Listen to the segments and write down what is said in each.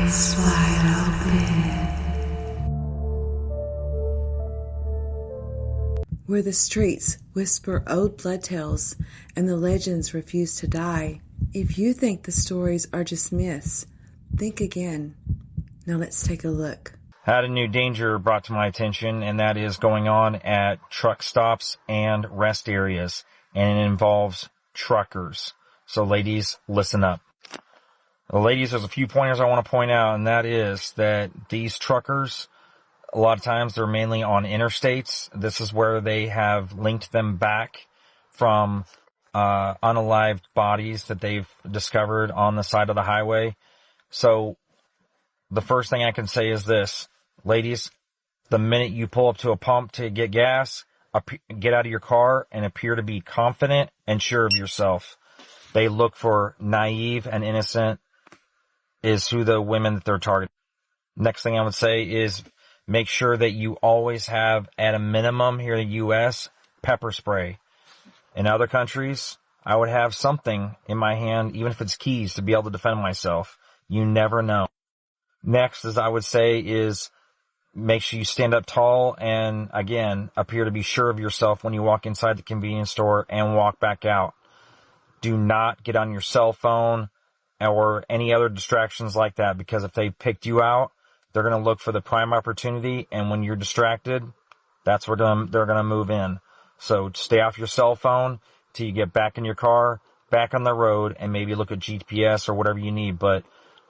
Eyes wide open. Where the streets whisper old blood tales and the legends refuse to die. If you think the stories are just myths, think again. Now let's take a look. Had a new danger brought to my attention, and that is going on at truck stops and rest areas, and it involves truckers. So ladies, listen up. Well, ladies, there's a few pointers I want to point out, and that is that these truckers, a lot of times they're mainly on interstates. This is where they have linked them back from unalived bodies that they've discovered on the side of the highway. So the first thing I can say is this, ladies, the minute you pull up to a pump to get gas, get out of your car and appear to be confident and sure of yourself. They look for naive and innocent is who the women that they're targeting. Next thing I would say is make sure that you always have, at a minimum here in the U.S., pepper spray. In other countries, I would have something in my hand, even if it's keys, to be able to defend myself. You never know. Next, as I would say, is make sure you stand up tall and, again, appear to be sure of yourself when you walk inside the convenience store and walk back out. Do not get on your cell phone or any other distractions like that, because if they picked you out, they're going to look for the prime opportunity, and when you're distracted, that's where they're going to move in. So stay off your cell phone till you get back in your car, back on the road, and maybe look at GPS or whatever you need, but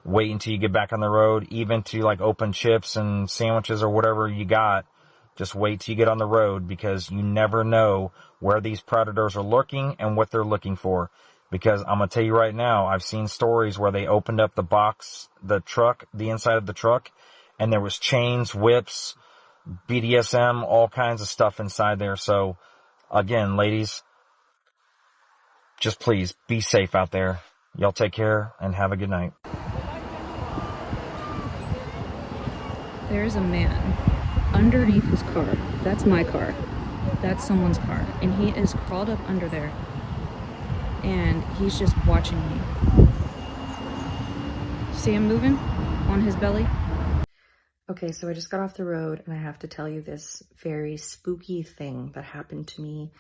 wait until you get back on the road, even to like open chips and sandwiches or whatever you got. Just wait till you get on the road, because you never know where these predators are lurking and what they're looking for. Because I'm going to tell you right now, I've seen stories where they opened up the box, the truck, the inside of the truck, and there was chains, whips, BDSM, all kinds of stuff inside there. So, again, ladies, just please be safe out there. Y'all take care and have a good night. There's a man underneath his car. That's my car. That's someone's car. And he is crawled up under there. And he's just watching me. See him moving on his belly? Okay, so I just got off the road and I have to tell you this very spooky thing that happened to me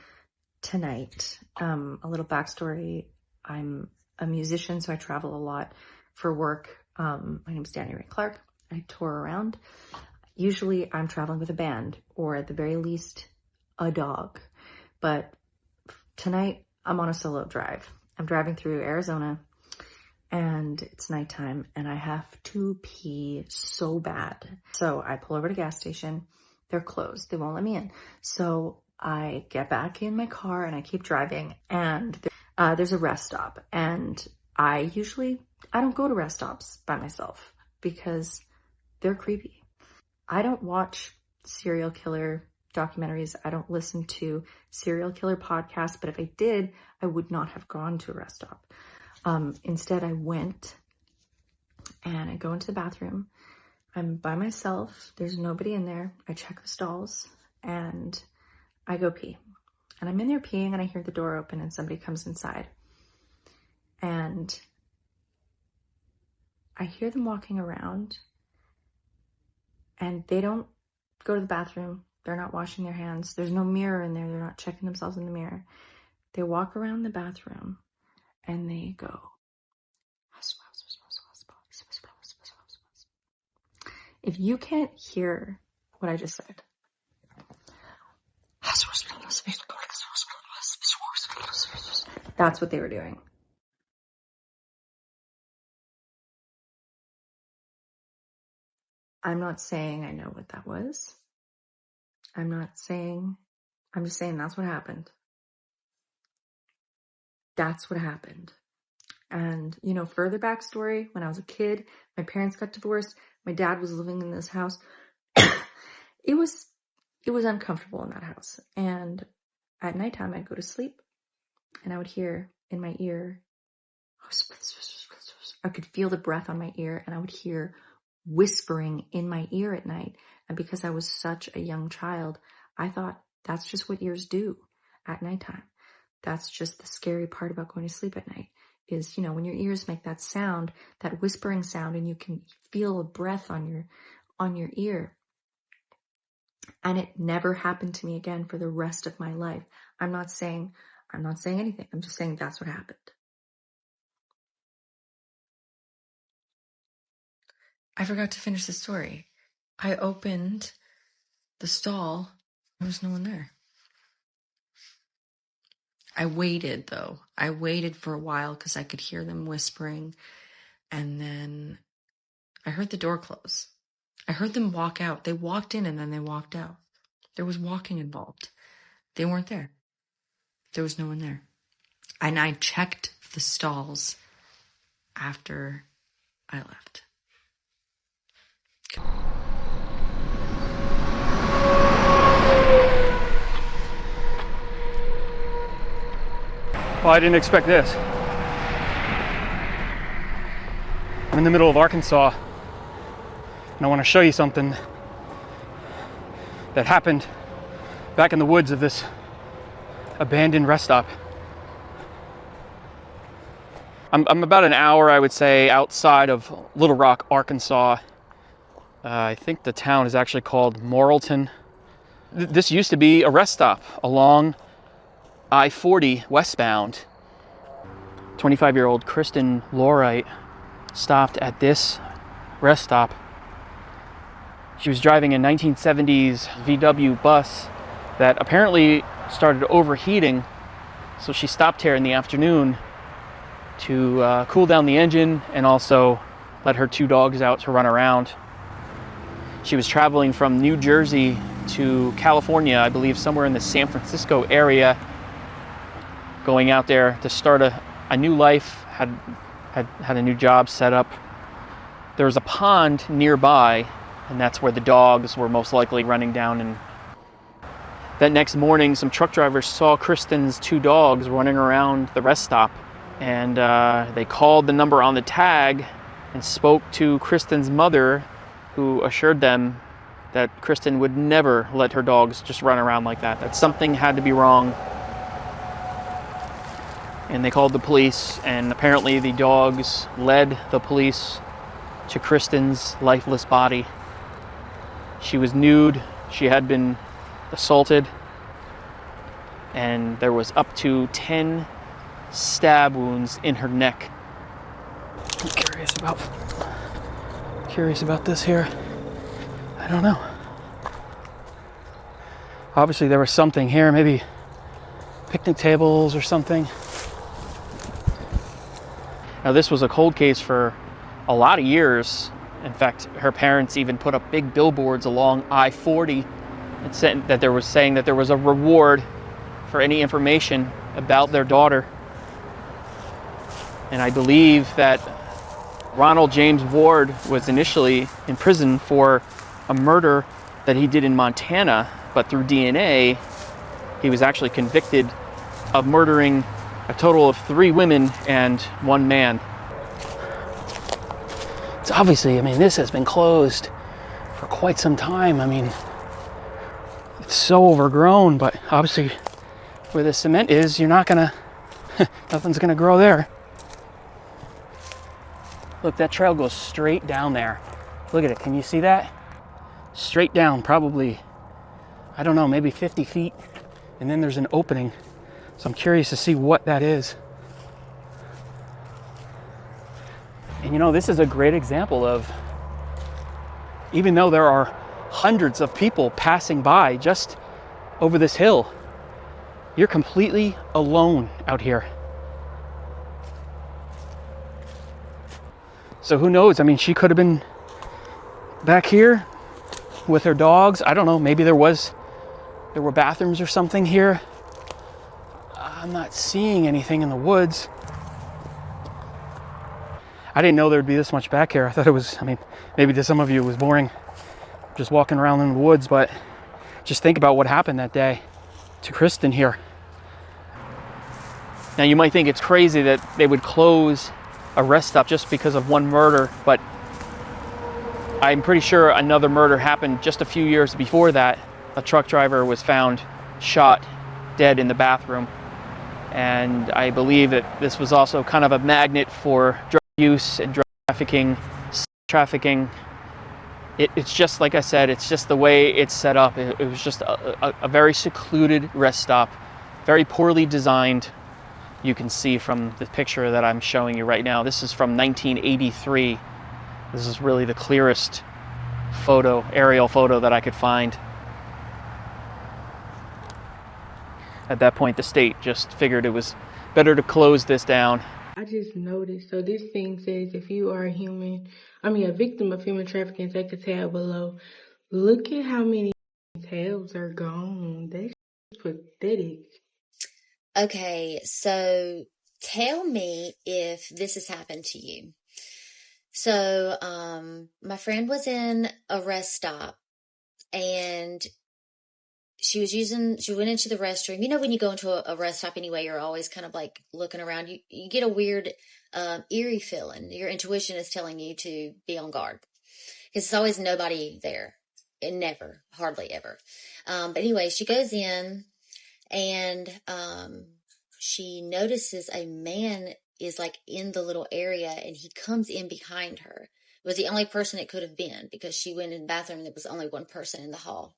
tonight. A little backstory. I'm a musician, so I travel a lot for work. My name's Danny Ray Clark. I tour around. Usually I'm traveling with a band, or at the very least, a dog. But tonight I'm on a solo drive. I'm driving through Arizona and it's nighttime and I have to pee so bad. So I pull over to a gas station. They're closed. They won't let me in. So I get back in my car and I keep driving, and there's a rest stop. And I don't go to rest stops by myself because they're creepy. I don't watch serial killer documentaries. I don't listen to serial killer podcasts, but if I did, I would not have gone to a rest stop. Instead, I went and I go into the bathroom. I'm by myself. There's nobody in there. I check the stalls and I go pee. And I'm in there peeing and I hear the door open and somebody comes inside. And I hear them walking around, and they don't go to the bathroom. They're not washing their hands. There's no mirror in there. They're not checking themselves in the mirror. They walk around the bathroom and they go. If you can't hear what I just said, that's what they were doing. I'm not saying I know what that was. I'm just saying that's what happened. That's what happened. And, further backstory, when I was a kid, my parents got divorced. My dad was living in this house. It was uncomfortable in that house. And at nighttime, I'd go to sleep and I would hear in my ear, I could feel the breath on my ear, and I would hear whispering in my ear at night. And because I was such a young child, I thought that's just what ears do at nighttime. That's just the scary part about going to sleep at night. is, you know, when your ears make that sound, that whispering sound, and you can feel a breath on your ear. And it never happened to me again for the rest of my life. I'm not saying anything. I'm just saying that's what happened. I forgot to finish the story. I opened the stall. There was no one there. I waited, though. I waited for a while because I could hear them whispering. And then I heard the door close. I heard them walk out. They walked in and then they walked out. There was walking involved. They weren't there. There was no one there. And I checked the stalls after I left. Well, I didn't expect this. I'm in the middle of Arkansas, and I want to show you something that happened back in the woods of this abandoned rest stop. I'm about an hour, I would say, outside of Little Rock, Arkansas. I think the town is actually called Morrilton. This used to be a rest stop along I-40 westbound. 25-year-old Kristen Lorite stopped at this rest stop. She was driving a 1970s VW bus that apparently started overheating, so she stopped here in the afternoon to cool down the engine and also let her 2 dogs out to run around. She was traveling from New Jersey to California, I believe somewhere in the San Francisco area, going out there to start a new life, had a new job set up. There was a pond nearby, and that's where the dogs were most likely running down. And that next morning, some truck drivers saw Kristen's 2 dogs running around the rest stop, and they called the number on the tag and spoke to Kristen's mother, who assured them that Kristen would never let her dogs just run around like that, that something had to be wrong. And they called the police, and apparently the dogs led the police to Kristen's lifeless body. She was nude, she had been assaulted, and there was up to 10 stab wounds in her neck. I'm curious about this here. I don't know. Obviously there was something here, maybe picnic tables or something. Now this was a cold case for a lot of years. In fact, her parents even put up big billboards along I-40 and said that there was a reward for any information about their daughter. And I believe that Ronald James Ward was initially in prison for a murder that he did in Montana, but through DNA, he was actually convicted of murdering a total of 3 women and 1 man. It's obviously, this has been closed for quite some time. It's so overgrown, but obviously where the cement is, nothing's gonna grow there. Look, that trail goes straight down there. Look at it, can you see that? Straight down, probably, I don't know, maybe 50 feet. And then there's an opening. So I'm curious to see what that is. And this is a great example of, even though there are hundreds of people passing by just over this hill, you're completely alone out here. So who knows? She could have been back here with her dogs. I don't know, maybe there were bathrooms or something here. I'm not seeing anything in the woods. I didn't know there'd be this much back here. I thought it was, maybe to some of you it was boring just walking around in the woods, but just think about what happened that day to Kristen here. Now you might think it's crazy that they would close a rest stop just because of one murder, but I'm pretty sure another murder happened just a few years before that. A truck driver was found shot dead in the bathroom. And I believe that this was also kind of a magnet for drug use and drug trafficking. It's just, like I said, it's just the way it's set up. It was just a very secluded rest stop, very poorly designed. You can see from the picture that I'm showing you right now. This is from 1983. This is really the clearest aerial photo that I could find. At that point, the state just figured it was better to close this down. I just noticed, so this thing says if you are a victim of human trafficking, take a tab below. Look at how many tabs are gone. That's pathetic. Okay, so tell me if this has happened to you. So, my friend was in a rest stop and she went into the restroom. You know, when you go into a rest stop anyway, you're always kind of like looking around. You get a weird, eerie feeling. Your intuition is telling you to be on guard because there's always nobody there. And never, hardly ever. But anyway, she goes in and, she notices a man is like in the little area and he comes in behind her. It was the only person it could have been because she went in the bathroom and there was only one person in the hall.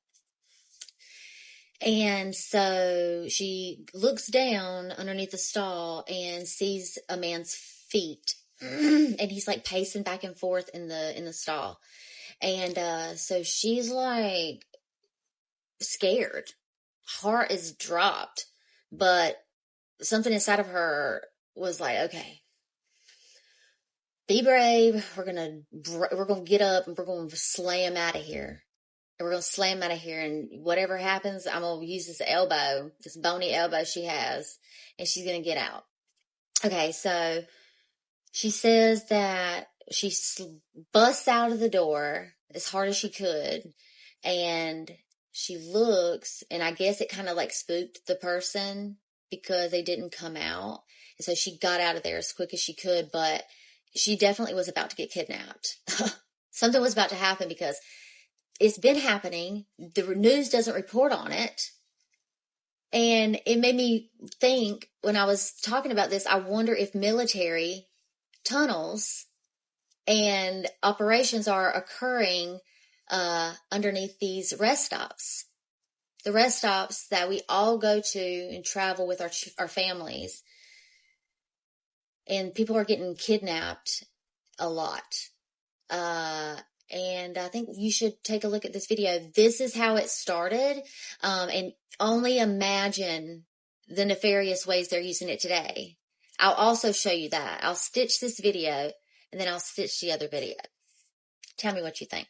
And so she looks down underneath the stall and sees a man's feet. And he's like pacing back and forth in the stall. And so she's like scared. Heart is dropped. But something inside of her was like, okay, be brave. We're gonna get up and we're gonna slam out of here. And we're gonna slam out of here. And whatever happens, I'm gonna use this bony elbow she has, and she's gonna get out. Okay, so she says that she busts out of the door as hard as she could, and she looks, and I guess it kind of like spooked the person because they didn't come out. And so she got out of there as quick as she could, but she definitely was about to get kidnapped. Something was about to happen because it's been happening. The news doesn't report on it. And it made me think when I was talking about this, I wonder if military tunnels and operations are occurring underneath these rest stops. The rest stops that we all go to and travel with our families. And people are getting kidnapped a lot. And I think you should take a look at this video. This is how it started. And only imagine the nefarious ways they're using it today. I'll also show you that. I'll stitch this video and then I'll stitch the other video. Tell me what you think.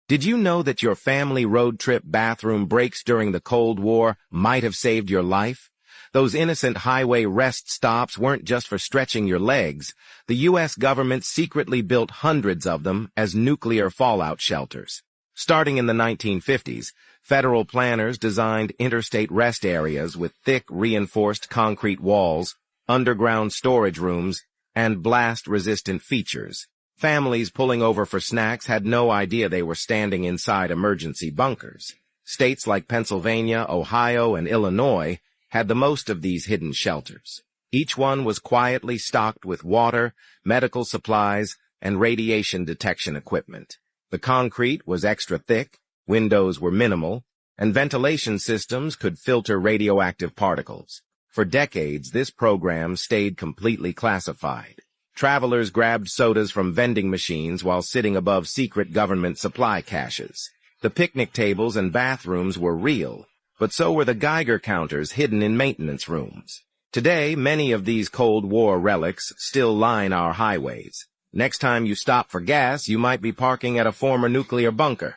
Did you know that your family road trip bathroom breaks during the Cold War might have saved your life? Those innocent highway rest stops weren't just for stretching your legs. The U.S. government secretly built hundreds of them as nuclear fallout shelters. Starting in the 1950s, federal planners designed interstate rest areas with thick reinforced concrete walls, underground storage rooms, and blast-resistant features. Families pulling over for snacks had no idea they were standing inside emergency bunkers. States like Pennsylvania, Ohio, and Illinois had the most of these hidden shelters. Each one was quietly stocked with water, medical supplies, and radiation detection equipment. The concrete was extra thick, windows were minimal, and ventilation systems could filter radioactive particles. For decades, this program stayed completely classified. Travelers grabbed sodas from vending machines while sitting above secret government supply caches. The picnic tables and bathrooms were real, but so were the Geiger counters hidden in maintenance rooms. Today, many of these Cold War relics still line our highways. Next time you stop for gas, you might be parking at a former nuclear bunker.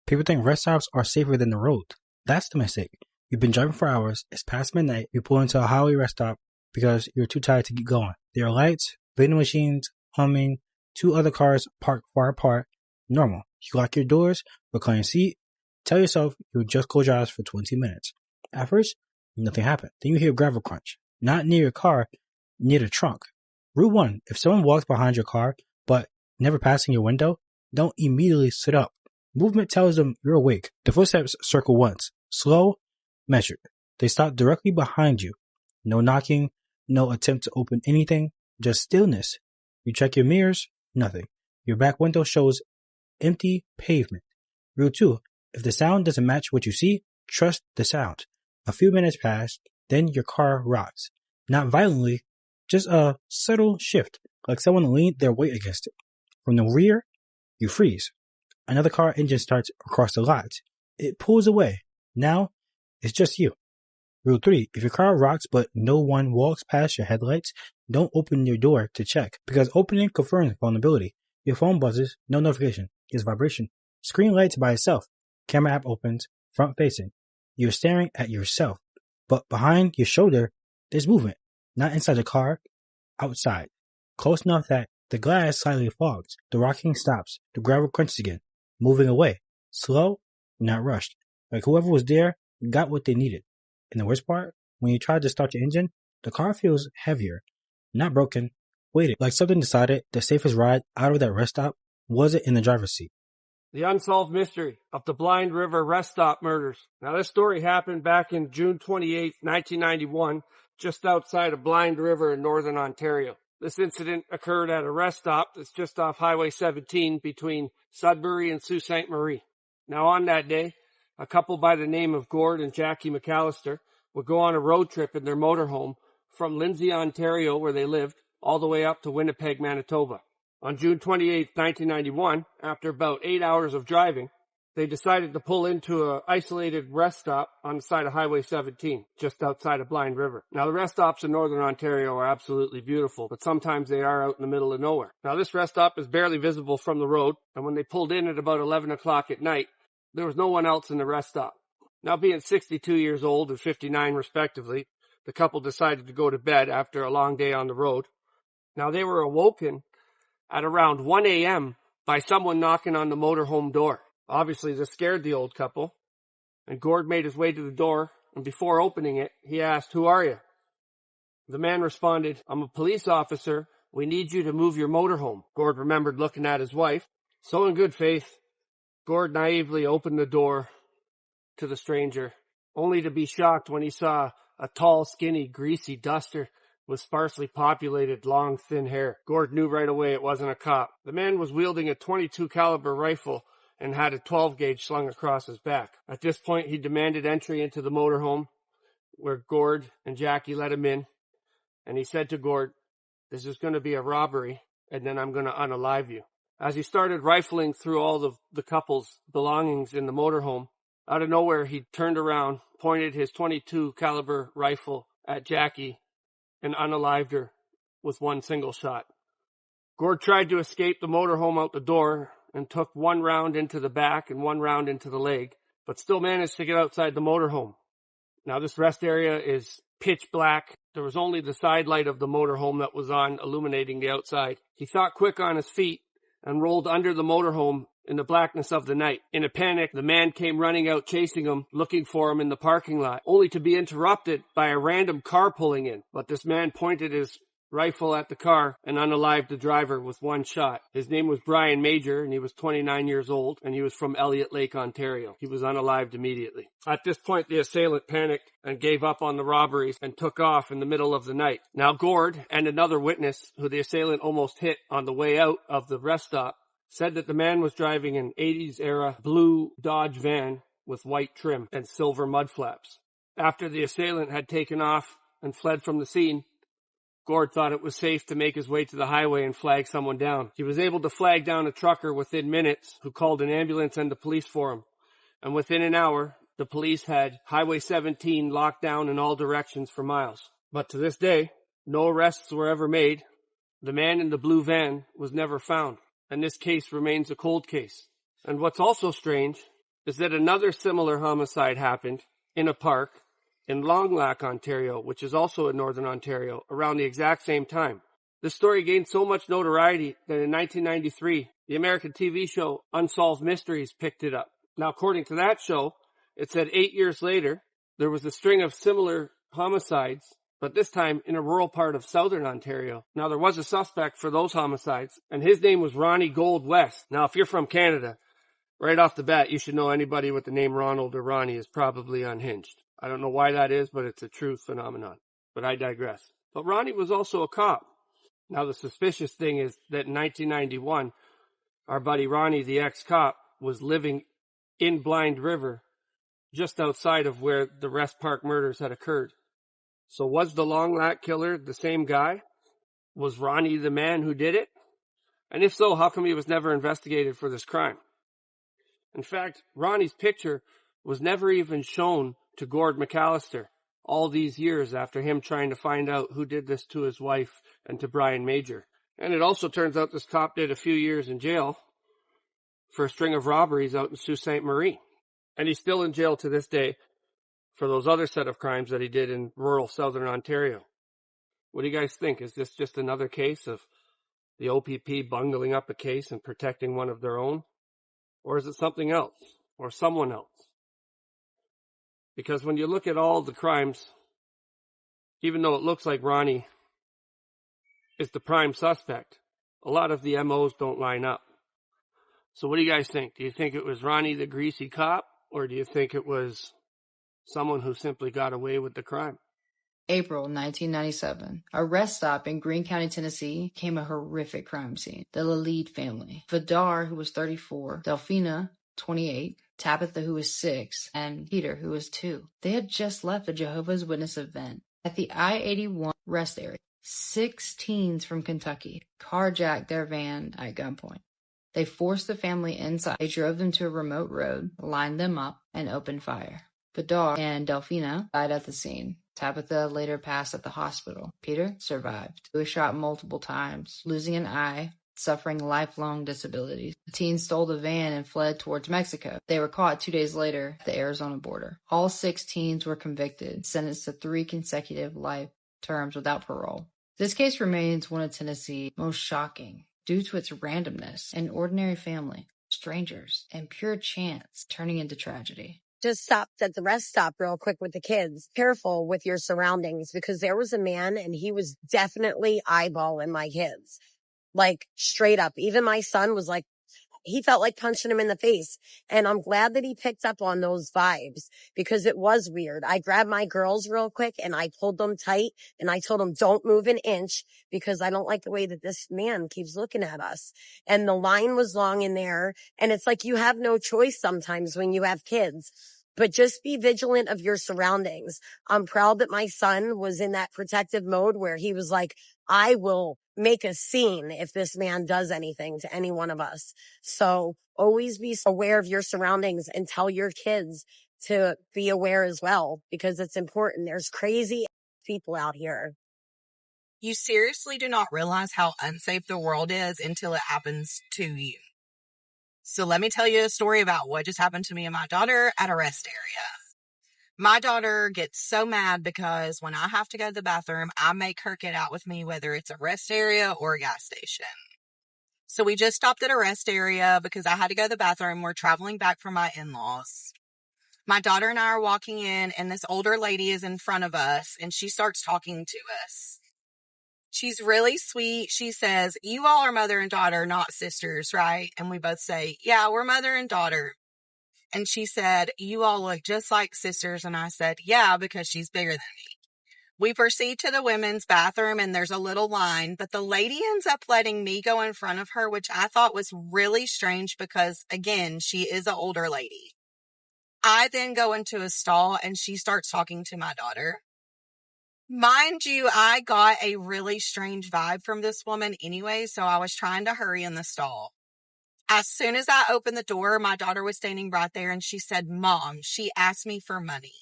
People think rest stops are safer than the road. That's the mistake. You've been driving for hours, it's past midnight, you pull into a highway rest stop because you're too tired to keep going. There are lights, vending machines, humming, 2 other cars parked far apart. Normal. You lock your doors, recline your seat, Tell yourself you'll just close your eyes for 20 minutes. At first, nothing happened. Then you hear a gravel crunch. Not near your car, near the trunk. Rule 1. If someone walks behind your car, but never passing your window, don't immediately sit up. Movement tells them you're awake. The footsteps circle once. Slow, measured. They stop directly behind you. No knocking, no attempt to open anything, just stillness. You check your mirrors, nothing. Your back window shows empty pavement. Rule 2. If the sound doesn't match what you see, trust the sound. A few minutes pass, then your car rocks. Not violently, just a subtle shift, like someone leaned their weight against it. From the rear, you freeze. Another car engine starts across the lot. It pulls away. Now, it's just you. Rule 3. If your car rocks but no one walks past your headlights, don't open your door to check, because opening confirms vulnerability. Your phone buzzes, no notification, just vibration. Screen lights by itself. Camera app opens, front facing. You're staring at yourself, but behind your shoulder, there's movement. Not inside the car, outside. Close enough that the glass slightly fogs. The rocking stops. The gravel crunches again. Moving away. Slow, not rushed. Like whoever was there got what they needed. And the worst part, when you try to start your engine, the car feels heavier. Not broken, weighted. Like something decided the safest ride out of that rest stop wasn't in the driver's seat. The unsolved mystery of the Blind River rest stop murders. Now, this story happened back in June 28, 1991, just outside of Blind River in northern Ontario. This incident occurred at a rest stop that's just off Highway 17 between Sudbury and Sault Ste. Marie. Now, on that day, a couple by the name of Gord and Jackie McAllister would go on a road trip in their motorhome from Lindsay, Ontario, where they lived, all the way up to Winnipeg, Manitoba. On June 28, 1991, after about 8 hours of driving, they decided to pull into an isolated rest stop on the side of Highway 17, just outside of Blind River. Now, the rest stops in northern Ontario are absolutely beautiful, but sometimes they are out in the middle of nowhere. Now, this rest stop is barely visible from the road, and when they pulled in at about 11 o'clock at night, there was no one else in the rest stop. Now, being 62 years old and 59 respectively, the couple decided to go to bed after a long day on the road. Now, they were awoken at around 1 a.m. by someone knocking on the motorhome door. Obviously, this scared the old couple, and Gord made his way to the door, and before opening it, he asked, "Who are you?" The man responded, "I'm a police officer. We need you to move your motorhome." Gord remembered looking at his wife. So in good faith, Gord naively opened the door to the stranger, only to be shocked when he saw a tall, skinny, greasy duster with sparsely populated, long, thin hair. Gord knew right away it wasn't a cop. The man was wielding a .22 caliber rifle and had a 12-gauge slung across his back. At this point, he demanded entry into the motorhome, where Gord and Jackie let him in, and he said to Gord, "This is going to be a robbery, and then I'm going to unalive you." As he started rifling through all the couple's belongings in the motorhome, out of nowhere, he turned around, pointed his .22 caliber rifle at Jackie, and unalived her with one single shot. Gord tried to escape the motorhome out the door and took one round into the back and one round into the leg, but still managed to get outside the motorhome. Now, this rest area is pitch black. There was only the side light of the motorhome that was on, illuminating the outside. He thought quick on his feet and rolled under the motorhome in the blackness of the night. In a panic, the man came running out chasing him, looking for him in the parking lot, only to be interrupted by a random car pulling in. But this man pointed his rifle at the car and unalived the driver with one shot. His name was Brian Major, and he was 29 years old, and he was from Elliott Lake, Ontario. He was unalived immediately. At this point, the assailant panicked and gave up on the robberies and took off in the middle of the night. Now, Gord and another witness, who the assailant almost hit on the way out of the rest stop, said that the man was driving an 80s-era blue Dodge van with white trim and silver mud flaps. After the assailant had taken off and fled from the scene, Gord thought it was safe to make his way to the highway and flag someone down. He was able to flag down a trucker within minutes who called an ambulance and the police for him. And within an hour, the police had Highway 17 locked down in all directions for miles. But to this day, no arrests were ever made. The man in the blue van was never found. And this case remains a cold case. And what's also strange is that another similar homicide happened in a park in Long Lac, Ontario, which is also in northern Ontario, around the exact same time. This story gained so much notoriety that in 1993, the American TV show Unsolved Mysteries picked it up. Now, according to that show, it said 8 years later, there was a string of similar homicides, but this time in a rural part of southern Ontario. Now, there was a suspect for those homicides, and his name was Ronnie Gold West. Now, if you're from Canada, right off the bat, you should know anybody with the name Ronald or Ronnie is probably unhinged. I don't know why that is, but it's a true phenomenon. But I digress. But Ronnie was also a cop. Now, the suspicious thing is that in 1991, our buddy Ronnie, the ex-cop, was living in Blind River, just outside of where the Rest Park murders had occurred. So was the Long Lac killer the same guy? Was Ronnie the man who did it? And if so, how come he was never investigated for this crime? In fact, Ronnie's picture was never even shown to Gord McAllister all these years after him trying to find out who did this to his wife and to Brian Major. And it also turns out this cop did a few years in jail for a string of robberies out in Sault Ste. Marie. And he's still in jail to this day for those other set of crimes that he did in rural southern Ontario. What do you guys think? Is this just another case of the OPP bungling up a case and protecting one of their own? Or is it something else? Or someone else? Because when you look at all the crimes, even though it looks like Ronnie is the prime suspect, a lot of the MOs don't line up. So what do you guys think? Do you think it was Ronnie the greasy cop? Or do you think it was someone who simply got away with the crime? April 1997. A rest stop in Greene County, Tennessee, became a horrific crime scene. The Lalide family. Vidar, who was 34, Delphina, 28, Tabitha, who was 6, and Peter, who was 2. They had just left a Jehovah's Witness event at the I-81 rest area. 6 teens from Kentucky carjacked their van at gunpoint. They forced the family inside. They drove them to a remote road, lined them up, and opened fire. Vidar and Delphina died at the scene. Tabitha later passed at the hospital. Peter survived. He was shot multiple times, losing an eye, suffering lifelong disabilities. The teens stole the van and fled towards Mexico. They were caught 2 days later at the Arizona border. All 6 teens were convicted, sentenced to 3 consecutive life terms without parole. This case remains one of Tennessee's most shocking due to its randomness, an ordinary family, strangers, and pure chance turning into tragedy. Just stopped at the rest stop real quick with the kids. Careful with your surroundings, because there was a man and he was definitely eyeballing my kids. Like straight up. Even my son was like, he felt like punching him in the face. And I'm glad that he picked up on those vibes, because it was weird. I grabbed my girls real quick and I pulled them tight and I told them, don't move an inch, because I don't like the way that this man keeps looking at us. And the line was long in there. And it's like, you have no choice sometimes when you have kids, but just be vigilant of your surroundings. I'm proud that my son was in that protective mode where he was like, I will make a scene if this man does anything to any one of us. So always be aware of your surroundings and tell your kids to be aware as well, because it's important. There's crazy people out here. You seriously do not realize how unsafe the world is until it happens to you. So let me tell you a story about what just happened to me and my daughter at a rest area. My daughter gets so mad because when I have to go to the bathroom, I make her get out with me, whether it's a rest area or a gas station. So we just stopped at a rest area because I had to go to the bathroom. We're traveling back from my in-laws. My daughter and I are walking in, and this older lady is in front of us, and she starts talking to us. She's really sweet. She says, you all are mother and daughter, not sisters, right? And we both say, yeah, we're mother and daughter. And she said, you all look just like sisters. And I said, yeah, because she's bigger than me. We proceed to the women's bathroom and there's a little line, but the lady ends up letting me go in front of her, which I thought was really strange because, again, she is an older lady. I then go into a stall and she starts talking to my daughter. Mind you, I got a really strange vibe from this woman anyway, so I was trying to hurry in the stall. As soon as I opened the door, my daughter was standing right there and she said, Mom, she asked me for money.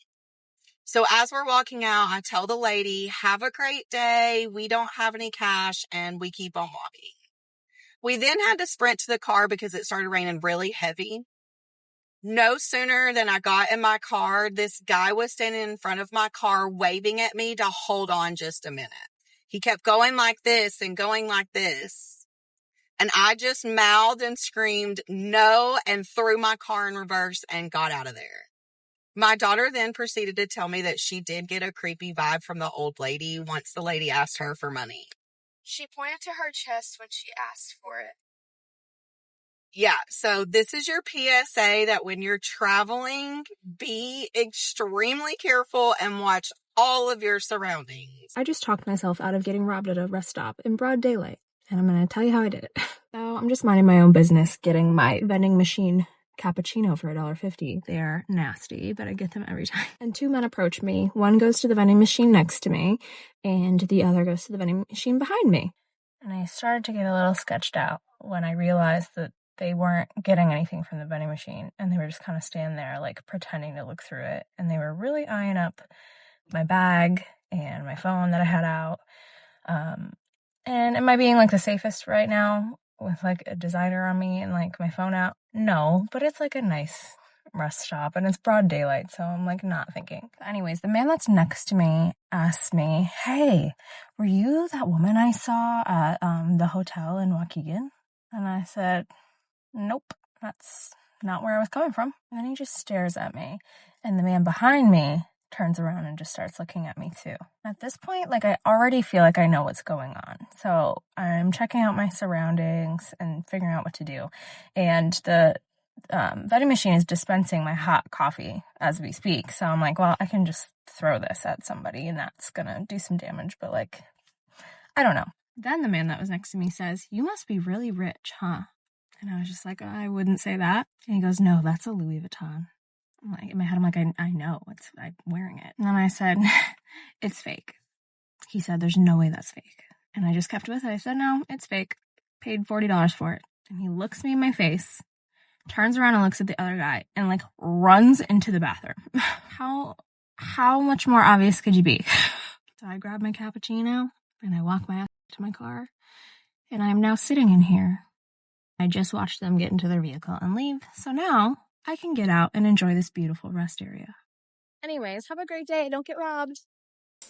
So as we're walking out, I tell the lady, have a great day. We don't have any cash, and we keep on walking. We then had to sprint to the car because it started raining really heavy. No sooner than I got in my car, this guy was standing in front of my car waving at me to hold on just a minute. He kept going like this and going like this. And I just mouthed and screamed no and threw my car in reverse and got out of there. My daughter then proceeded to tell me that she did get a creepy vibe from the old lady once the lady asked her for money. She pointed to her chest when she asked for it. Yeah, so this is your PSA that when you're traveling, be extremely careful and watch all of your surroundings. I just talked myself out of getting robbed at a rest stop in broad daylight, and I'm going to tell you how I did it. So I'm just minding my own business, getting my vending machine cappuccino for $1.50. They're nasty, but I get them every time. And two men approach me. One goes to the vending machine next to me, and the other goes to the vending machine behind me. And I started to get a little sketched out when I realized that they weren't getting anything from the vending machine, and they were just kind of standing there, like, pretending to look through it. And they were really eyeing up my bag and my phone that I had out. And am I being, like, the safest right now with, like, a designer on me and, like, my phone out? No, but it's, like, a nice rest stop, and it's broad daylight, so I'm, like, not thinking. Anyways, the man that's next to me asked me, "Hey, were you that woman I saw at the hotel in Waukegan?" And I said, "Nope, that's not where I was coming from." And then he just stares at me, and the man behind me turns around and just starts looking at me too. At this point, like, I already feel like I know what's going on. So I'm checking out my surroundings and figuring out what to do. And the vending machine is dispensing my hot coffee as we speak. So I'm like, well, I can just throw this at somebody and that's gonna do some damage. But, like, I don't know. Then the man that was next to me says, "You must be really rich, huh?" And I was just like, "I wouldn't say that." And he goes, "No, that's a Louis Vuitton." I'm like, in my head, I'm like, I know, I'm wearing it. And then I said, "It's fake." He said, "There's no way that's fake." And I just kept with it. I said, "No, it's fake. Paid $40 for it." And he looks me in my face, turns around and looks at the other guy, and, like, runs into the bathroom. How much more obvious could you be? So I grab my cappuccino, and I walk my ass to my car, and I'm now sitting in here. I just watched them get into their vehicle and leave, so now I can get out and enjoy this beautiful rest area. Anyways, have a great day. Don't get robbed.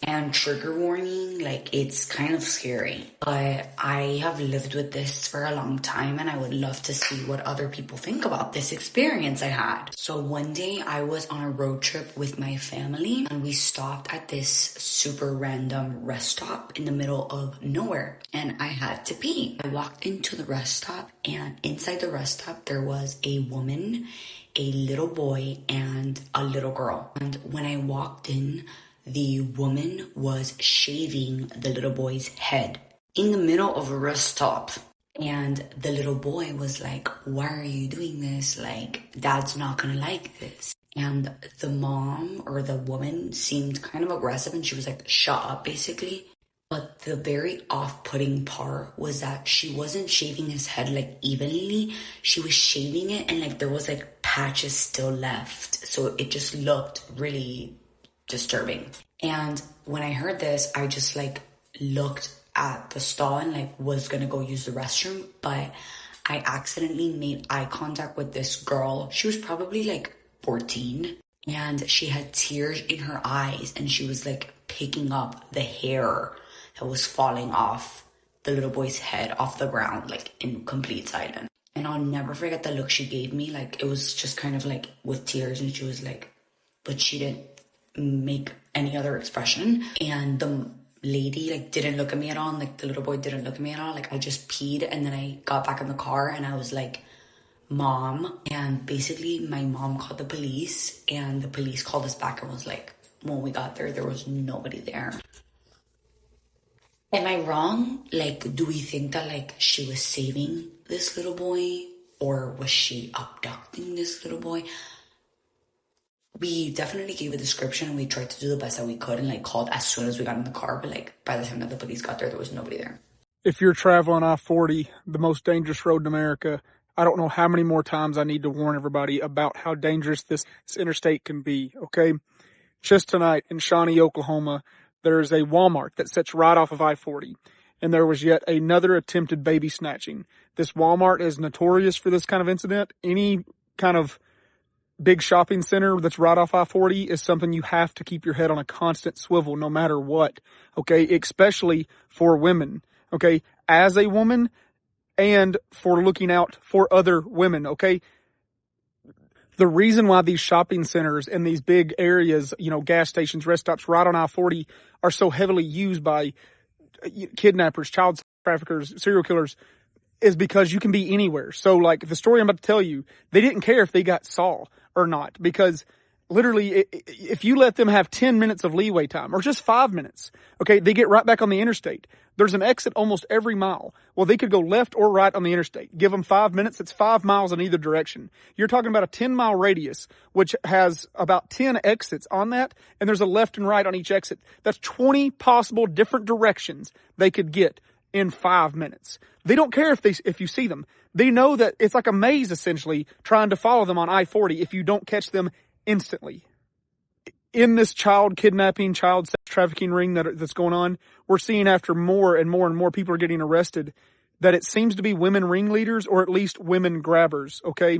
And trigger warning, like, it's kind of scary, but I have lived with this for a long time and I would love to see what other people think about this experience I had. So one day I was on a road trip with my family and we stopped at this super random rest stop in the middle of nowhere and I had to pee. I walked into the rest stop and inside the rest stop there was a woman, a little boy, and a little girl. And when I walked in, the woman was shaving the little boy's head in the middle of a rest stop. And the little boy was like, "Why are you doing this? Like, Dad's not gonna like this." And the mom or the woman seemed kind of aggressive and she was like, "Shut up," basically. But the very off-putting part was that she wasn't shaving his head, like, evenly. She was shaving it and, like, there was, like, patches still left. So it just looked really disturbing. And when I heard this, I just, like, looked at the stall and, like, was gonna go use the restroom, but I accidentally made eye contact with this girl. She was probably, like, 14, and she had tears in her eyes, and she was, like, picking up the hair that was falling off the little boy's head off the ground, like, in complete silence. And I'll never forget the look she gave me. Like, it was just kind of, like, with tears, and she was like, but she didn't make any other expression. And the lady, like, didn't look at me at all, and, like, the little boy didn't look at me at all. Like, I just peed, and then I got back in the car, and I was like, "Mom." And basically my mom called the police, and the police called us back and was like, when we got there was nobody there. Am I wrong? Like, do we think that, like, she was saving this little boy, or was she abducting this little boy? We definitely gave a description. We tried to do the best that we could and, like, called as soon as we got in the car. But, like, by the time that the police got there was nobody there. If you're traveling I-40, the most dangerous road in America, I don't know how many more times I need to warn everybody about how dangerous this interstate can be, okay? Just tonight in Shawnee, Oklahoma, there is a Walmart that sits right off of I-40. And there was yet another attempted baby snatching. This Walmart is notorious for this kind of incident. Any kind of big shopping center that's right off I-40 is something you have to keep your head on a constant swivel no matter what, okay? Especially for women, okay? As a woman, and for looking out for other women, okay? The reason why these shopping centers and these big areas, gas stations, rest stops right on I-40 are so heavily used by kidnappers, child traffickers, serial killers is because you can be anywhere. So like the story I'm about to tell you, they didn't care if they got saw or not, because literally if you let them have 10 minutes of leeway time or just 5 minutes, okay, they get right back on the interstate. There's an exit almost every mile. Well, they could go left or right on the interstate. Give them 5 minutes. It's 5 miles in either direction. You're talking about a 10-mile radius, which has about 10 exits on that. And there's a left and right on each exit. That's 20 possible different directions they could get in 5 minutes. They don't care if you see them. They know that it's like a maze, essentially, trying to follow them on I-40 if you don't catch them instantly. In this child kidnapping, child sex trafficking ring that's going on, we're seeing after more and more and more people are getting arrested that it seems to be women ringleaders or at least women grabbers, okay?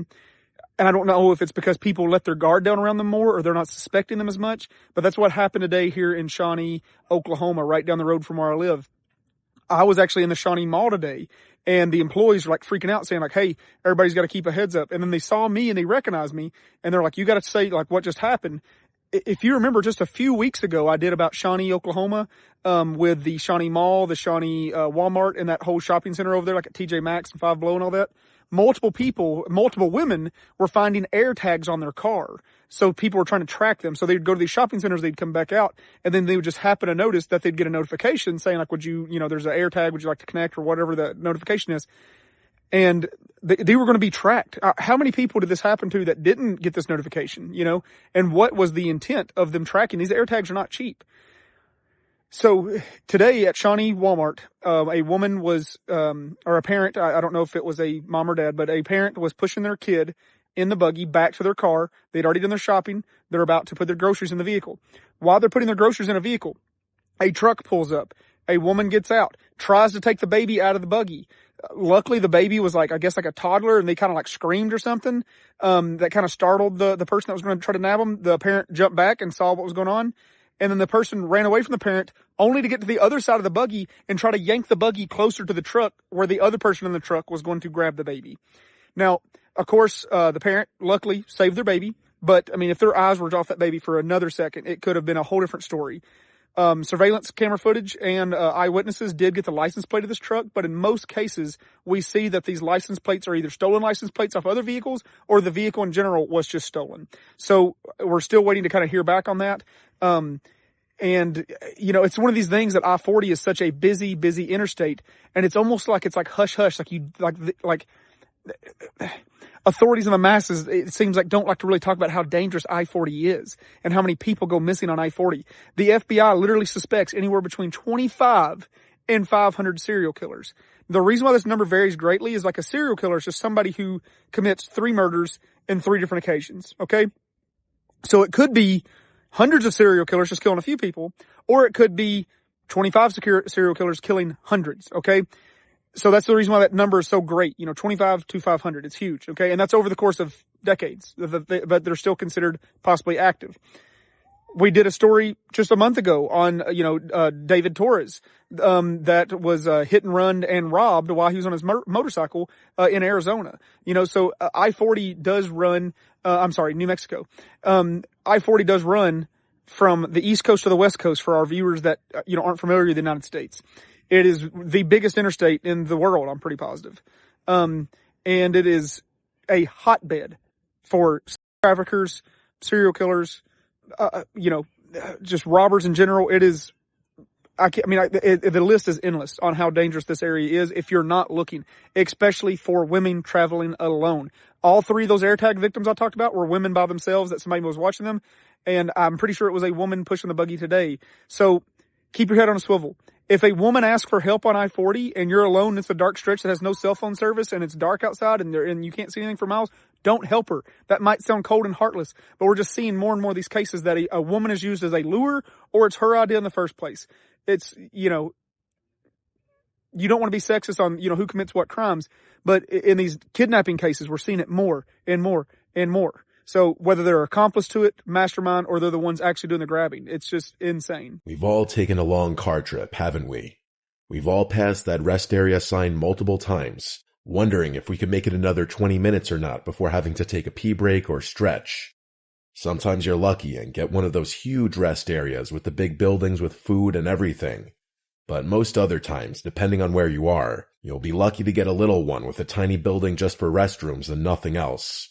And I don't know if it's because people let their guard down around them more or they're not suspecting them as much, but that's what happened today here in Shawnee, Oklahoma, right down the road from where I live. I was actually in the Shawnee Mall today, and the employees were like freaking out saying like, hey, everybody's got to keep a heads up. And then they saw me and they recognized me and they're like, you got to say like what just happened. If you remember just a few weeks ago, I did about Shawnee, Oklahoma, with the Shawnee Mall, the Shawnee Walmart, and that whole shopping center over there, like at TJ Maxx and Five Below and all that. Multiple women were finding air tags on their car. So people were trying to track them. So they'd go to these shopping centers, they'd come back out, and then they would just happen to notice that they'd get a notification saying like, would you, there's an air tag, would you like to connect or whatever the notification is. And they were going to be tracked. How many people did this happen to that didn't get this notification, And what was the intent of them tracking? These air tags are not cheap. So today at Shawnee Walmart, a woman was, or a parent, I don't know if it was a mom or dad, but a parent was pushing their kid in the buggy back to their car. They'd already done their shopping. They're about to put their groceries in the vehicle. While they're putting their groceries in a vehicle, a truck pulls up. A woman gets out, tries to take the baby out of the buggy. Luckily, the baby was like, I guess like a toddler, and they kind of like screamed or something. That kind of startled the person that was going to try to nab them. The parent jumped back and saw what was going on. And then the person ran away from the parent only to get to the other side of the buggy and try to yank the buggy closer to the truck where the other person in the truck was going to grab the baby. Now, of course, the parent luckily saved their baby. But I mean, if their eyes were off that baby for another second, it could have been a whole different story. Surveillance camera footage and eyewitnesses did get the license plate of this truck, but in most cases, we see that these license plates are either stolen license plates off other vehicles or the vehicle in general was just stolen. So we're still waiting to kind of hear back on that. And it's one of these things that I-40 is such a busy interstate, and it's almost like it's like hush hush, like authorities in the masses, it seems like, don't like to really talk about how dangerous I-40 is and how many people go missing on I-40. The FBI literally suspects anywhere between 25 and 500 serial killers. The reason why this number varies greatly is like a serial killer is just somebody who commits 3 murders in 3 different occasions, okay? So it could be hundreds of serial killers just killing a few people, or it could be 25 serial killers killing hundreds, okay? So that's the reason why that number is so great. 25 to 500. It's huge. Okay. And that's over the course of decades, but they're still considered possibly active. We did a story just a month ago on, David Torres, that was, hit and run and robbed while he was on his motorcycle, in Arizona. So I-40 does run, New Mexico. I-40 does run from the East Coast to the West Coast for our viewers that, aren't familiar with the United States. It is the biggest interstate in the world, I'm pretty positive. And it is a hotbed for traffickers, serial killers, just robbers in general. It is, the list is endless on how dangerous this area is if you're not looking, especially for women traveling alone. All 3 of those AirTag victims I talked about were women by themselves that somebody was watching them. And I'm pretty sure it was a woman pushing the buggy today. So keep your head on a swivel. If a woman asks for help on I-40 and you're alone, it's a dark stretch that has no cell phone service and it's dark outside and you can't see anything for miles, don't help her. That might sound cold and heartless, but we're just seeing more and more of these cases that a woman is used as a lure or it's her idea in the first place. It's, you don't want to be sexist on, who commits what crimes, but in these kidnapping cases, we're seeing it more and more and more. So whether they're accomplice to it, mastermind, or they're the ones actually doing the grabbing, it's just insane. We've all taken a long car trip, haven't we? We've all passed that rest area sign multiple times, wondering if we could make it another 20 minutes or not before having to take a pee break or stretch. Sometimes you're lucky and get one of those huge rest areas with the big buildings with food and everything. But most other times, depending on where you are, you'll be lucky to get a little one with a tiny building just for restrooms and nothing else.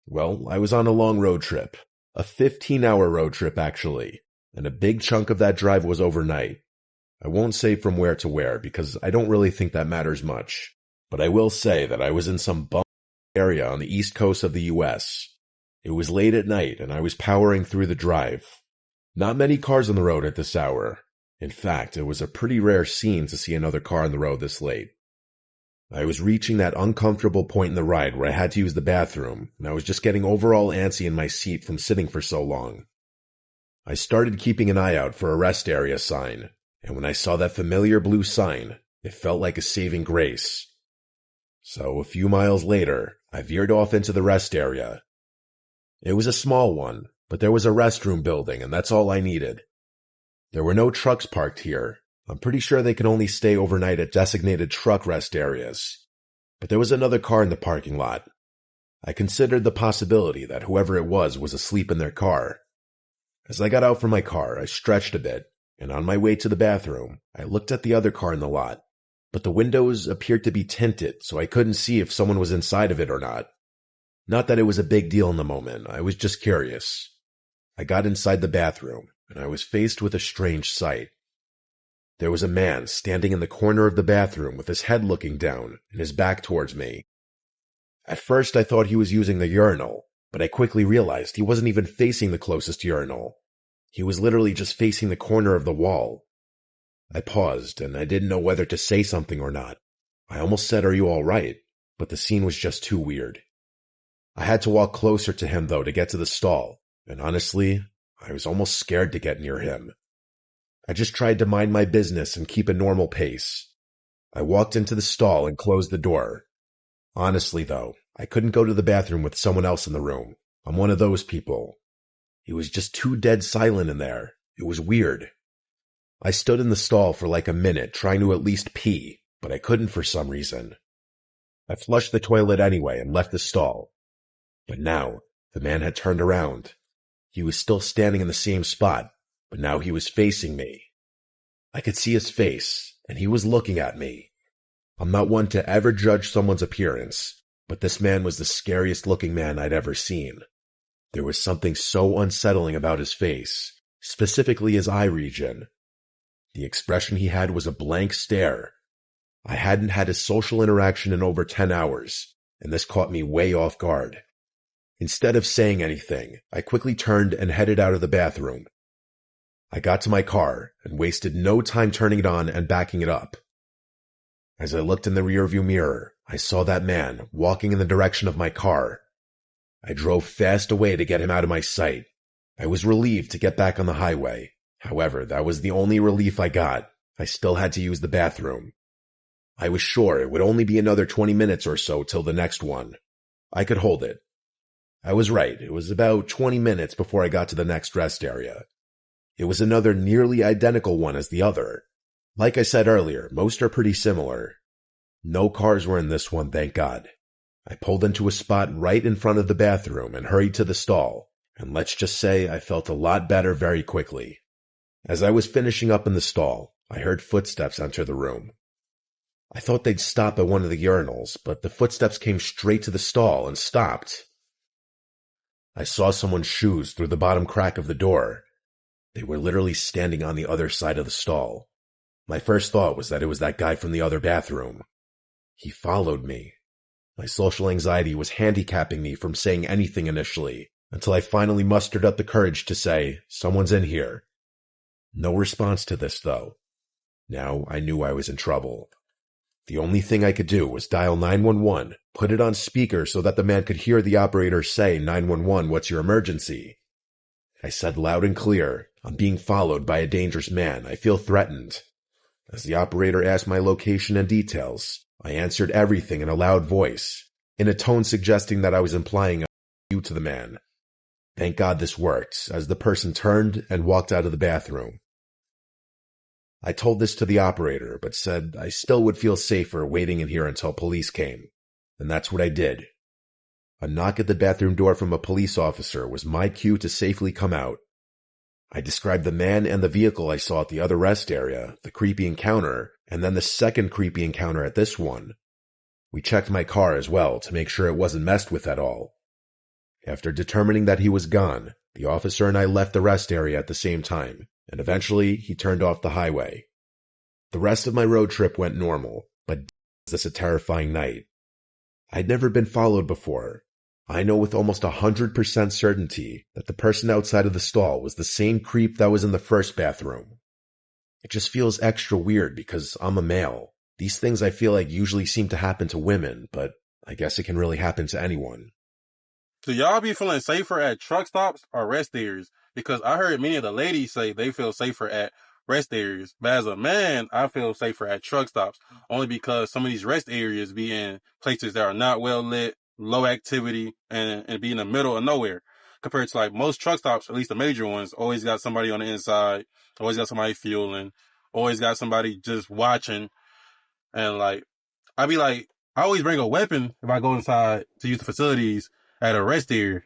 Well, I was on a long road trip. A 15-hour road trip, actually. And a big chunk of that drive was overnight. I won't say from where to where because I don't really think that matters much. But I will say that I was in some bum area on the east coast of the US. It was late at night and I was powering through the drive. Not many cars on the road at this hour. In fact, it was a pretty rare scene to see another car on the road this late. I was reaching that uncomfortable point in the ride where I had to use the bathroom, and I was just getting overall antsy in my seat from sitting for so long. I started keeping an eye out for a rest area sign, and when I saw that familiar blue sign, it felt like a saving grace. So a few miles later, I veered off into the rest area. It was a small one, but there was a restroom building, and that's all I needed. There were no trucks parked here. I'm pretty sure they can only stay overnight at designated truck rest areas. But there was another car in the parking lot. I considered the possibility that whoever it was asleep in their car. As I got out from my car, I stretched a bit, and on my way to the bathroom, I looked at the other car in the lot. But the windows appeared to be tinted, so I couldn't see if someone was inside of it or not. Not that it was a big deal in the moment, I was just curious. I got inside the bathroom, and I was faced with a strange sight. There was a man standing in the corner of the bathroom with his head looking down and his back towards me. At first I thought he was using the urinal, but I quickly realized he wasn't even facing the closest urinal. He was literally just facing the corner of the wall. I paused, and I didn't know whether to say something or not. I almost said, "Are you all right?" But the scene was just too weird. I had to walk closer to him, though, to get to the stall, and honestly, I was almost scared to get near him. I just tried to mind my business and keep a normal pace. I walked into the stall and closed the door. Honestly, though, I couldn't go to the bathroom with someone else in the room. I'm one of those people. It was just too dead silent in there. It was weird. I stood in the stall for like a minute trying to at least pee, but I couldn't for some reason. I flushed the toilet anyway and left the stall. But now, the man had turned around. He was still standing in the same spot, but now he was facing me. I could see his face, and he was looking at me. I'm not one to ever judge someone's appearance, but this man was the scariest looking man I'd ever seen. There was something so unsettling about his face, specifically his eye region. The expression he had was a blank stare. I hadn't had a social interaction in over 10 hours, and this caught me way off guard. Instead of saying anything, I quickly turned and headed out of the bathroom. I got to my car and wasted no time turning it on and backing it up. As I looked in the rearview mirror, I saw that man walking in the direction of my car. I drove fast away to get him out of my sight. I was relieved to get back on the highway. However, that was the only relief I got. I still had to use the bathroom. I was sure it would only be another 20 minutes or so till the next one. I could hold it. I was right. It was about 20 minutes before I got to the next rest area. It was another nearly identical one as the other. Like I said earlier, most are pretty similar. No cars were in this one, thank God. I pulled into a spot right in front of the bathroom and hurried to the stall, and let's just say I felt a lot better very quickly. As I was finishing up in the stall, I heard footsteps enter the room. I thought they'd stop at one of the urinals, but the footsteps came straight to the stall and stopped. I saw someone's shoes through the bottom crack of the door. They were literally standing on the other side of the stall. My first thought was that it was that guy from the other bathroom. He followed me. My social anxiety was handicapping me from saying anything initially, until I finally mustered up the courage to say, "Someone's in here." No response to this, though. Now I knew I was in trouble. The only thing I could do was dial 911, put it on speaker so that the man could hear the operator say, "911, what's your emergency?" I said loud and clear, "I'm being followed by a dangerous man. I feel threatened." As the operator asked my location and details, I answered everything in a loud voice, in a tone suggesting that I was implying a you to the man. Thank God this worked, as the person turned and walked out of the bathroom. I told this to the operator, but said I still would feel safer waiting in here until police came. And that's what I did. A knock at the bathroom door from a police officer was my cue to safely come out. I described the man and the vehicle I saw at the other rest area, the creepy encounter, and then the second creepy encounter at this one. We checked my car as well to make sure it wasn't messed with at all. After determining that he was gone, the officer and I left the rest area at the same time, and eventually he turned off the highway. The rest of my road trip went normal, but was this a terrifying night. I'd never been followed before. I know with almost 100% certainty that the person outside of the stall was the same creep that was in the first bathroom. It just feels extra weird because I'm a male. These things I feel like usually seem to happen to women, but I guess it can really happen to anyone. Do y'all be feeling safer at truck stops or rest areas? Because I heard many of the ladies say they feel safer at rest areas. But as a man, I feel safer at truck stops. Only because some of these rest areas be in places that are not well lit, low activity, and be in the middle of nowhere. Compared to like most truck stops, at least the major ones, always got somebody on the inside, always got somebody fueling, always got somebody just watching. And like, I always bring a weapon if I go inside to use the facilities at a rest area,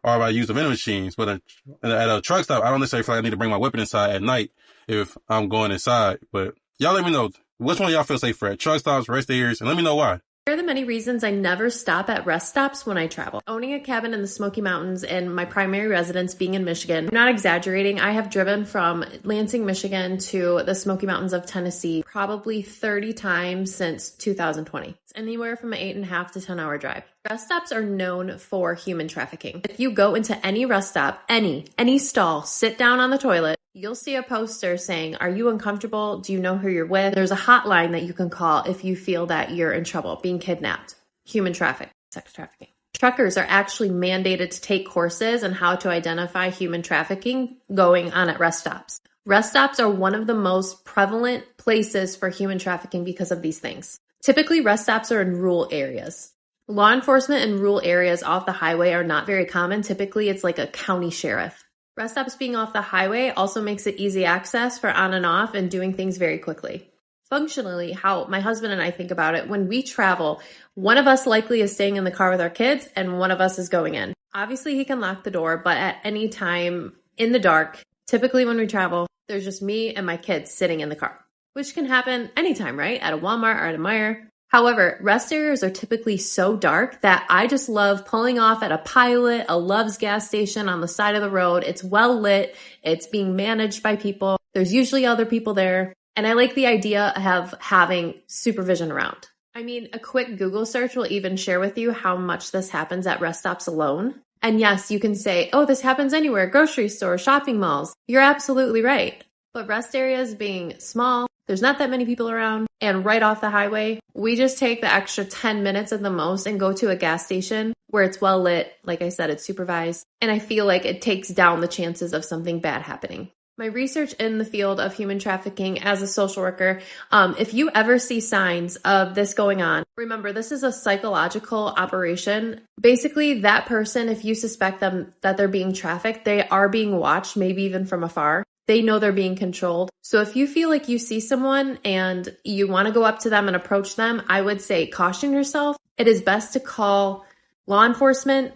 or if I use the vending machines. But at a truck stop, I don't necessarily feel like I need to bring my weapon inside at night if I'm going inside. But y'all let me know, which one of y'all feel safer at truck stops, rest areas, and let me know why. Here are the many reasons I never stop at rest stops when I travel. Owning a cabin in the Smoky Mountains and my primary residence being in Michigan, I'm not exaggerating. I have driven from Lansing, Michigan to the Smoky Mountains of Tennessee probably 30 times since 2020. It's anywhere from an 8.5 to 10 hour drive. Rest stops are known for human trafficking. If you go into any rest stop, any stall, sit down on the toilet, you'll see a poster saying, are you uncomfortable? Do you know who you're with? There's a hotline that you can call if you feel that you're in trouble, being kidnapped, human trafficking, sex trafficking. Truckers are actually mandated to take courses on how to identify human trafficking going on at rest stops. Rest stops are one of the most prevalent places for human trafficking because of these things. Typically, rest stops are in rural areas. Law enforcement in rural areas off the highway are not very common. Typically, it's like a county sheriff. Rest stops being off the highway also makes it easy access for on and off and doing things very quickly. Functionally, how my husband and I think about it, when we travel, one of us likely is staying in the car with our kids and one of us is going in. Obviously, he can lock the door, but at any time in the dark, typically when we travel, there's just me and my kids sitting in the car, which can happen anytime, right? At a Walmart or at a Meijer. However, rest areas are typically so dark that I just love pulling off at a Pilot, a Love's gas station on the side of the road. It's well lit. It's being managed by people. There's usually other people there. And I like the idea of having supervision around. I mean, a quick Google search will even share with you how much this happens at rest stops alone. And yes, you can say, oh, this happens anywhere, grocery stores, shopping malls. You're absolutely right. But rest areas being small, there's not that many people around, and right off the highway, we just take the extra 10 minutes at the most and go to a gas station where it's well lit. Like I said, it's supervised. And I feel like it takes down the chances of something bad happening. My research in the field of human trafficking as a social worker, if you ever see signs of this going on, remember, this is a psychological operation. Basically, that person, if you suspect them that they're being trafficked, they are being watched, maybe even from afar. They know they're being controlled. So if you feel like you see someone and you want to go up to them and approach them, I would say caution yourself. It is best to call law enforcement.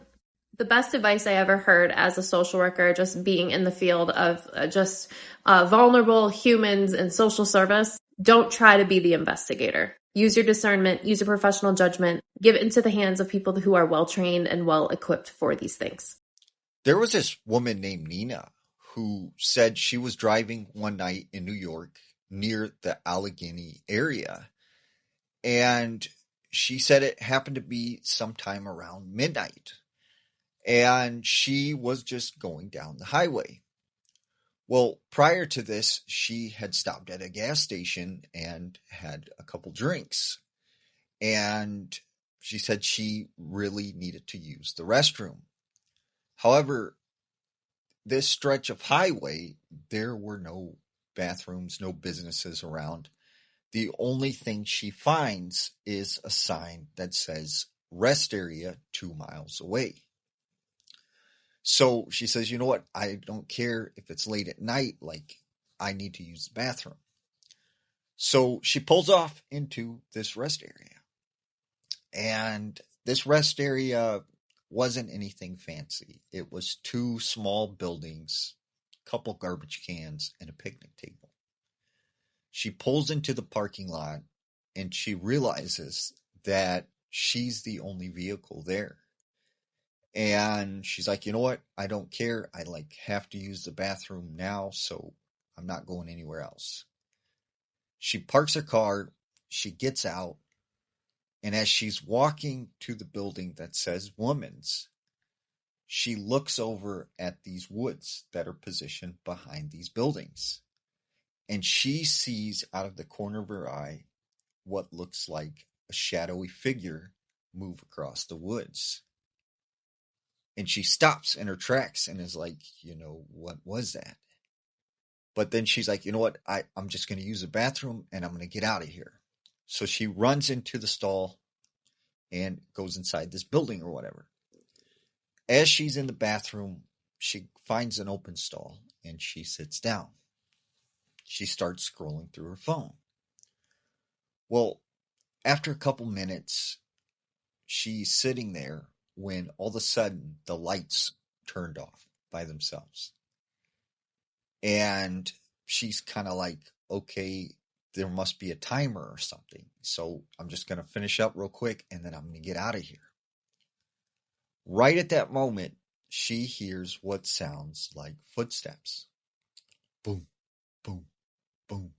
The best advice I ever heard as a social worker, just being in the field of vulnerable humans and social service, don't try to be the investigator. Use your discernment, use your professional judgment, give it into the hands of people who are well-trained and well-equipped for these things. There was this woman named Nina who said she was driving one night in New York near the Allegheny area. And she said it happened to be sometime around midnight. And she was just going down the highway. Well, prior to this, she had stopped at a gas station and had a couple drinks. And she said she really needed to use the restroom. However, this stretch of highway, there were no bathrooms, no businesses around. The only thing she finds is a sign that says rest area 2 miles away. So she says, you know what? I don't care if it's late at night, like I need to use the bathroom. So she pulls off into this rest area. And this rest area wasn't anything fancy. It was 2 small buildings, a couple garbage cans, and a picnic table. She pulls into the parking lot and she realizes that she's the only vehicle there. And she's like, you know what? I don't care. I have to use the bathroom now, so I'm not going anywhere else. She parks her car, she gets out, and as she's walking to the building that says Woman's, she looks over at these woods that are positioned behind these buildings. And she sees out of the corner of her eye what looks like a shadowy figure move across the woods. And she stops in her tracks and is like, what was that? But then she's like, you know what? I'm just going to use the bathroom and I'm going to get out of here. So she runs into the stall and goes inside this building or whatever. As she's in the bathroom, she finds an open stall and she sits down. She starts scrolling through her phone. Well, after a couple minutes, she's sitting there when all of a sudden the lights turned off by themselves. And she's kind of like, okay, there must be a timer or something. So I'm just going to finish up real quick and then I'm going to get out of here. Right at that moment, she hears what sounds like footsteps. Boom, boom, boom.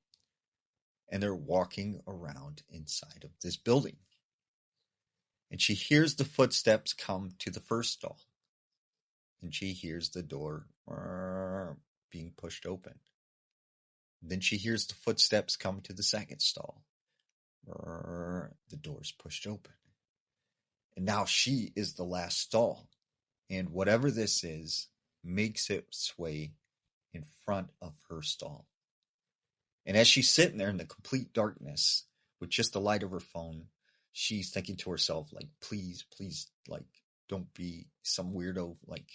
And they're walking around inside of this building. And she hears the footsteps come to the first stall. And she hears the door being pushed open. Then she hears the footsteps come to the second stall. The door's pushed open. And now she is the last stall. And whatever this is makes its way in front of her stall. And as she's sitting there in the complete darkness with just the light of her phone, she's thinking to herself, like, please, like, don't be some weirdo. Like,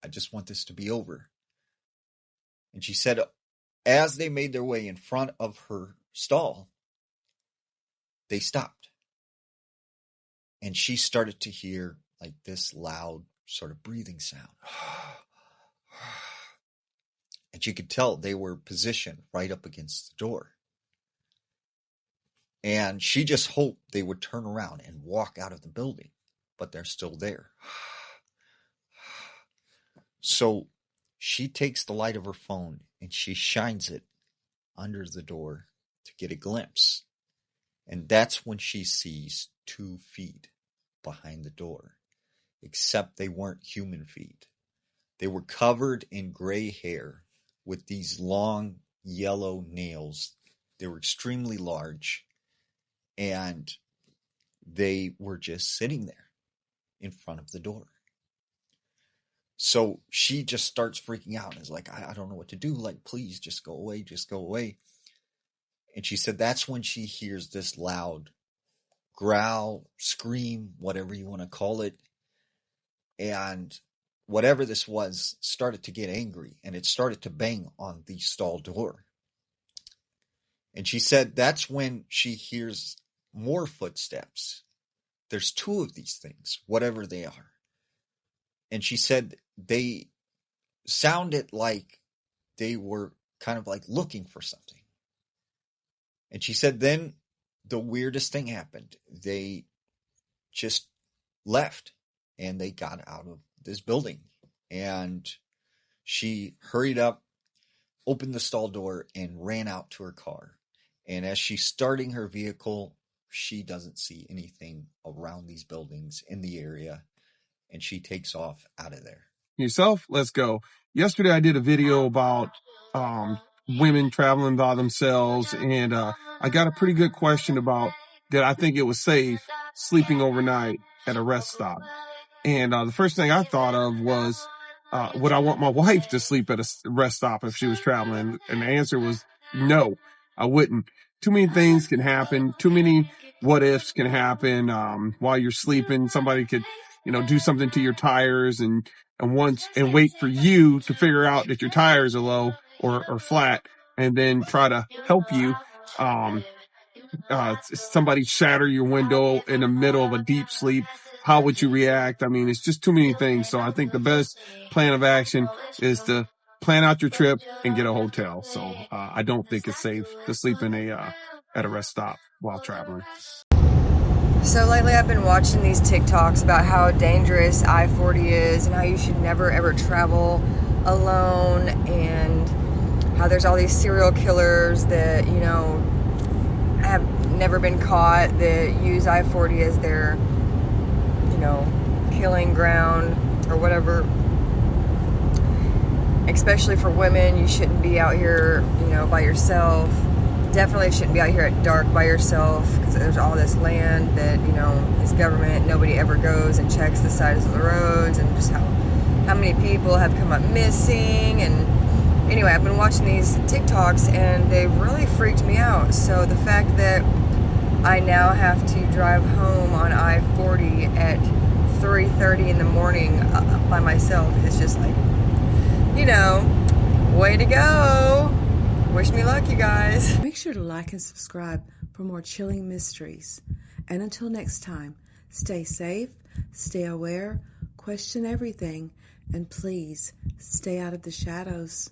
I just want this to be over. And she said, as they made their way in front of her stall, they stopped. And she started to hear like this loud sort of breathing sound. And you could tell they were positioned right up against the door. And she just hoped they would turn around and walk out of the building, but they're still there. So she takes the light of her phone and she shines it under the door to get a glimpse. And that's when she sees 2 feet behind the door, except they weren't human feet. They were covered in gray hair with these long yellow nails. They were extremely large, and they were just sitting there in front of the door. So she just starts freaking out and is like, I don't know what to do. Like, please just go away. Just go away. And she said that's when she hears this loud growl, scream, whatever you want to call it. And whatever this was started to get angry and it started to bang on the stall door. And she said that's when she hears more footsteps. There's 2 of these things, whatever they are. And she said they sounded like they were kind of like looking for something. And she said then the weirdest thing happened. They just left and they got out of this building. And she hurried up, opened the stall door, and ran out to her car. And as she's starting her vehicle, she doesn't see anything around these buildings in the area. And she takes off out of there. Yourself? Let's go. Yesterday I did a video about women traveling by themselves, and I got a pretty good question about did I think it was safe sleeping overnight at a rest stop. And the first thing I thought of was, would I want my wife to sleep at a rest stop if she was traveling? And the answer was no, I wouldn't. Too many things can happen. Too many what ifs can happen while you're sleeping. Somebody could, do something to your tires and wait for you to figure out that your tires are low or flat and then try to help you somebody shatter your window in the middle of a deep sleep, how would you react? I mean, it's just too many things. So I think the best plan of action is to plan out your trip and get a hotel. So I don't think it's safe to sleep in at a rest stop while traveling. So lately I've been watching these TikToks about how dangerous I-40 is and how you should never ever travel alone, and how there's all these serial killers that, you know, have never been caught, that use I-40 as their, you know, killing ground or whatever. Especially for women, you shouldn't be out here, you know, by yourself. Definitely shouldn't be out here at dark by yourself, because there's all this land that, you know, is government. Nobody ever goes and checks the sides of the roads, and just how many people have come up missing. And anyway, I've been watching these TikToks and they've really freaked me out. So the fact that I now have to drive home on I-40 at 3:30 in the morning by myself is just like, you know, way to go. Wish me luck, you guys. Make sure to like and subscribe for more chilling mysteries. And until next time, stay safe, stay aware, question everything, and please stay out of the shadows.